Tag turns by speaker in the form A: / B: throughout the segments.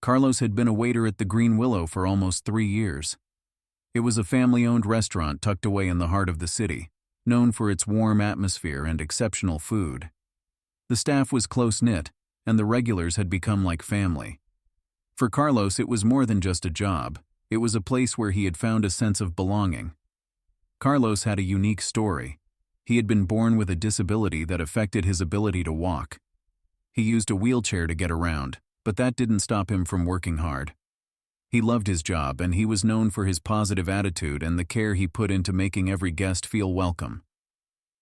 A: Carlos had been a waiter at the Green Willow for almost 3 years. It was a family-owned restaurant tucked away in the heart of the city, known for its warm atmosphere and exceptional food. The staff was close-knit, and the regulars had become like family. For Carlos, it was more than just a job. It was a place where he had found a sense of belonging. Carlos had a unique story. He had been born with a disability that affected his ability to walk. He used a wheelchair to get around, but that didn't stop him from working hard. He loved his job, and he was known for his positive attitude and the care he put into making every guest feel welcome.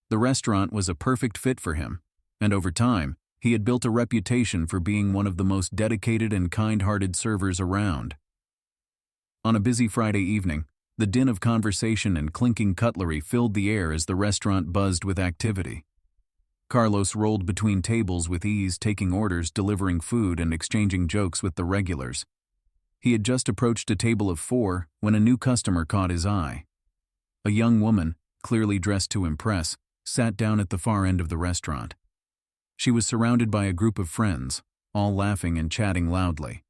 A: The restaurant was a perfect fit for him, and over time, he had built a reputation for being one of the most dedicated and kind-hearted servers around. On a busy Friday evening, the din of conversation and clinking cutlery filled the air as the restaurant buzzed with activity. Carlos rolled between tables with ease, taking orders, delivering food, and exchanging jokes with the regulars. He had just approached a table of 4 when a new customer caught his eye. A young woman, clearly dressed to impress, sat down at the far end of the restaurant. She was surrounded by a group of friends, all laughing and chatting loudly.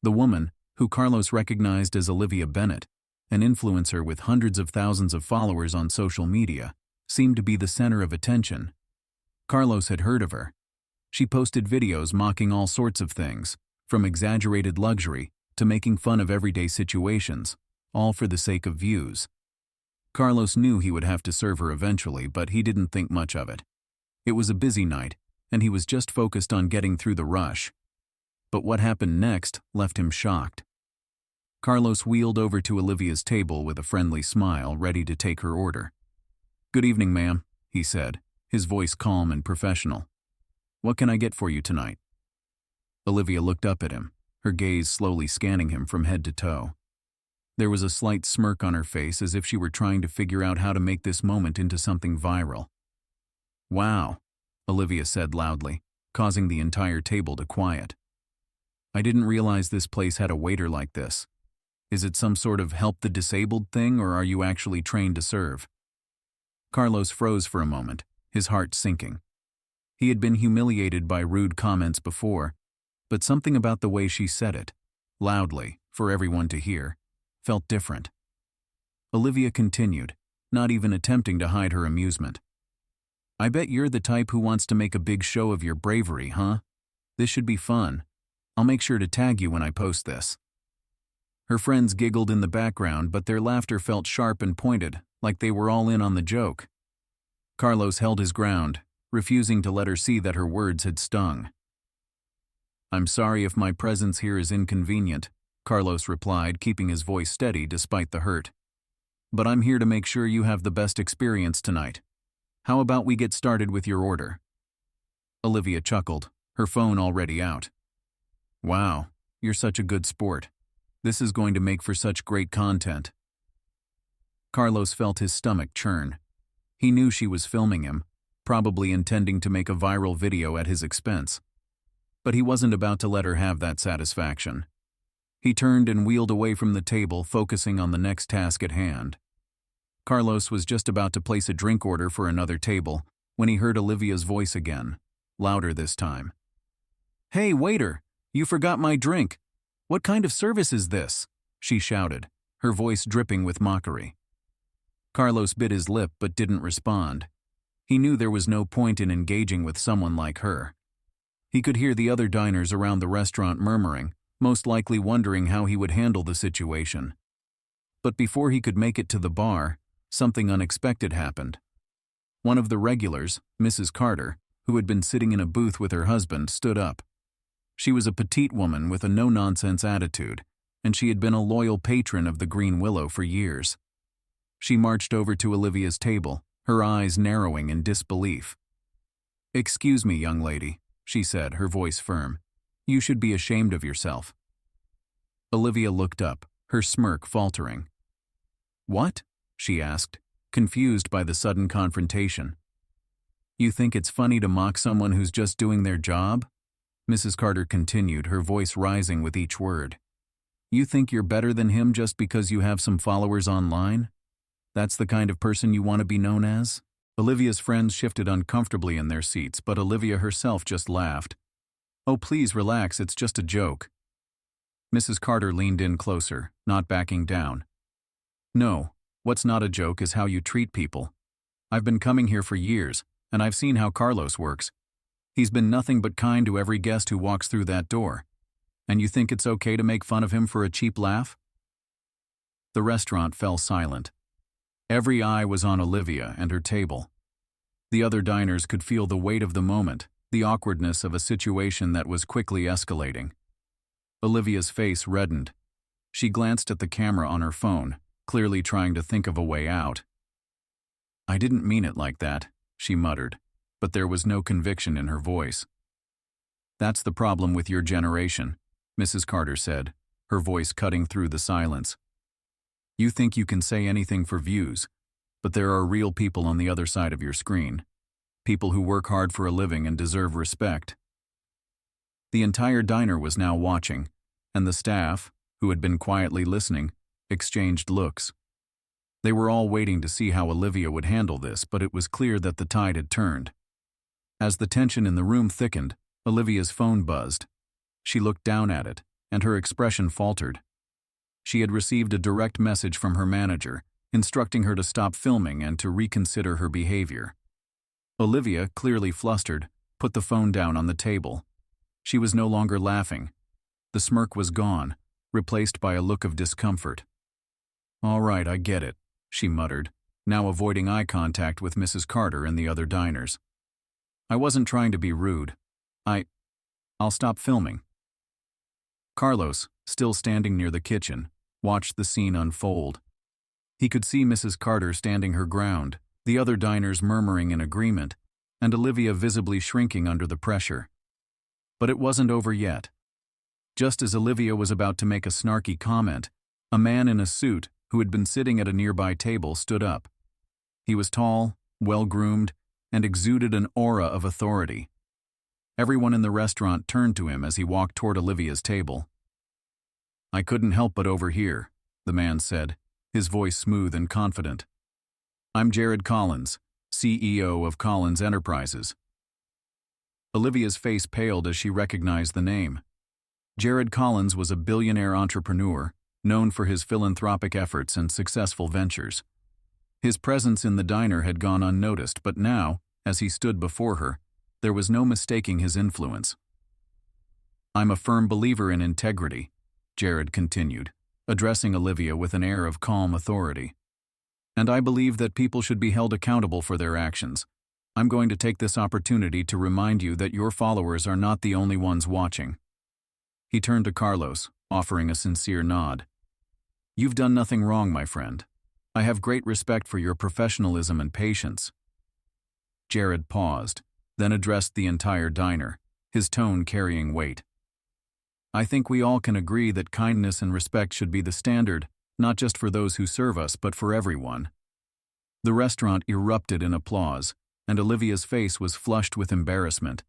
A: The woman, who Carlos recognized as Olivia Bennett, an influencer with hundreds of thousands of followers on social media, seemed to be the center of attention. Carlos had heard of her. She posted videos mocking all sorts of things, from exaggerated luxury to making fun of everyday situations, all for the sake of views. Carlos knew he would have to serve her eventually, but he didn't think much of it. It was a busy night, and he was just focused on getting through the rush. But what happened next left him shocked. Carlos wheeled over to Olivia's table with a friendly smile, ready to take her order. "Good evening, ma'am," he said, his voice calm and professional. "What can I get for you tonight?" Olivia looked up at him, her gaze slowly scanning him from head to toe. There was a slight smirk on her face, as if she were trying to figure out how to make this moment into something viral. "Wow," Olivia said loudly, causing the entire table to quiet. "I didn't realize this place had a waiter like this. Is it some sort of help the disabled thing, or are you actually trained to serve?" Carlos froze for a moment, his heart sinking. He had been humiliated by rude comments before, but something about the way she said it, loudly, for everyone to hear, felt different. Olivia continued, not even attempting to hide her amusement. "I bet you're the type who wants to make a big show of your bravery, huh? This should be fun. I'll make sure to tag you when I post this." Her friends giggled in the background, but their laughter felt sharp and pointed, like they were all in on the joke. Carlos held his ground, refusing to let her see that her words had stung. "I'm sorry if my presence here is inconvenient," Carlos replied, keeping his voice steady despite the hurt. "But I'm here to make sure you have the best experience tonight. How about we get started with your order?" Olivia chuckled, her phone already out. "Wow, you're such a good sport. This is going to make for such great content." Carlos felt his stomach churn. He knew she was filming him, probably intending to make a viral video at his expense. But he wasn't about to let her have that satisfaction. He turned and wheeled away from the table, focusing on the next task at hand. Carlos was just about to place a drink order for another table when he heard Olivia's voice again, louder this time. "Hey, waiter, you forgot my drink. What kind of service is this?" she shouted, her voice dripping with mockery. Carlos bit his lip but didn't respond. He knew there was no point in engaging with someone like her. He could hear the other diners around the restaurant murmuring, most likely wondering how he would handle the situation. But before he could make it to the bar, something unexpected happened. One of the regulars, Mrs. Carter, who had been sitting in a booth with her husband, stood up. She was a petite woman with a no-nonsense attitude, and she had been a loyal patron of the Green Willow for years. She marched over to Olivia's table, her eyes narrowing in disbelief. "Excuse me, young lady," she said, her voice firm. "You should be ashamed of yourself." Olivia looked up, her smirk faltering. "What?" she asked, confused by the sudden confrontation. "You think it's funny to mock someone who's just doing their job?" Mrs. Carter continued, her voice rising with each word. "You think you're better than him just because you have some followers online? That's the kind of person you want to be known as?" Olivia's friends shifted uncomfortably in their seats, but Olivia herself just laughed. "Oh, please relax, it's just a joke." Mrs. Carter leaned in closer, not backing down. No, what's not a joke is how you treat people. I've been coming here for years, and I've seen how Carlos works. He's been nothing but kind to every guest who walks through that door. And you think it's okay to make fun of him for a cheap laugh? The restaurant fell silent. Every eye was on Olivia and her table. The other diners could feel the weight of the moment, the awkwardness of a situation that was quickly escalating. Olivia's face reddened. She glanced at the camera on her phone, clearly trying to think of a way out. "I didn't mean it like that," she muttered, but there was no conviction in her voice. "That's the problem with your generation," Mrs. Carter said, her voice cutting through the silence. "You think you can say anything for views, but there are real people on the other side of your screen. People who work hard for a living and deserve respect." The entire diner was now watching, and the staff, who had been quietly listening, exchanged looks. They were all waiting to see how Olivia would handle this, but it was clear that the tide had turned. As the tension in the room thickened, Olivia's phone buzzed. She looked down at it, and her expression faltered. She had received a direct message from her manager, instructing her to stop filming and to reconsider her behavior. Olivia, clearly flustered, put the phone down on the table. She was no longer laughing. The smirk was gone, replaced by a look of discomfort. "All right, I get it," she muttered, now avoiding eye contact with Mrs. Carter and the other diners. "I wasn't trying to be rude. I'll stop filming." Carlos, still standing near the kitchen, watched the scene unfold. He could see Mrs. Carter standing her ground, the other diners murmuring in agreement, and Olivia visibly shrinking under the pressure. But it wasn't over yet. Just as Olivia was about to make a snarky comment, a man in a suit who had been sitting at a nearby table stood up. He was tall, well-groomed, and exuded an aura of authority. Everyone in the restaurant turned to him as he walked toward Olivia's table. "I couldn't help but overhear," the man said, his voice smooth and confident. "I'm Jared Collins, CEO of Collins Enterprises." Olivia's face paled as she recognized the name. Jared Collins was a billionaire entrepreneur, known for his philanthropic efforts and successful ventures. His presence in the diner had gone unnoticed, but now, as he stood before her, there was no mistaking his influence. "I'm a firm believer in integrity," Jared continued, addressing Olivia with an air of calm authority. "And I believe that people should be held accountable for their actions. I'm going to take this opportunity to remind you that your followers are not the only ones watching." He turned to Carlos, offering a sincere nod. "You've done nothing wrong, my friend. I have great respect for your professionalism and patience." Jared paused, then addressed the entire diner, his tone carrying weight. "I think we all can agree that kindness and respect should be the standard, not just for those who serve us, but for everyone." The restaurant erupted in applause, and Olivia's face was flushed with embarrassment.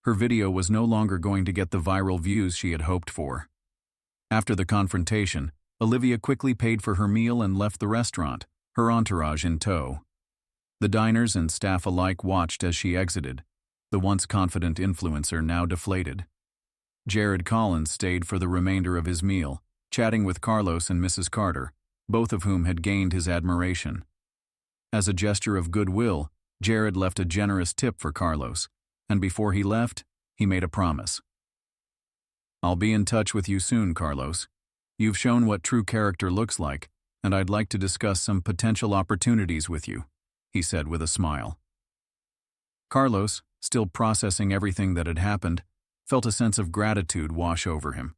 A: Her video was no longer going to get the viral views she had hoped for. After the confrontation, Olivia quickly paid for her meal and left the restaurant, her entourage in tow. The diners and staff alike watched as she exited, the once confident influencer now deflated. Jared Collins stayed for the remainder of his meal, chatting with Carlos and Mrs. Carter, both of whom had gained his admiration. As a gesture of goodwill, Jared left a generous tip for Carlos, and before he left, he made a promise. "I'll be in touch with you soon, Carlos. You've shown what true character looks like, and I'd like to discuss some potential opportunities with you," he said with a smile. Carlos, still processing everything that had happened, felt a sense of gratitude wash over him.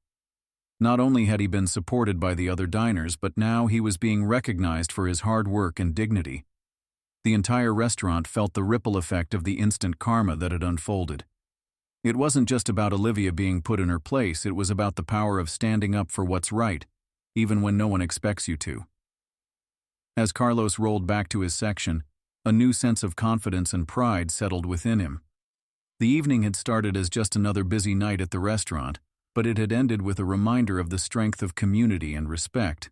A: Not only had he been supported by the other diners, but now he was being recognized for his hard work and dignity. The entire restaurant felt the ripple effect of the instant karma that had unfolded. It wasn't just about Olivia being put in her place, it was about the power of standing up for what's right, even when no one expects you to. As Carlos rolled back to his section, a new sense of confidence and pride settled within him. The evening had started as just another busy night at the restaurant, but it had ended with a reminder of the strength of community and respect.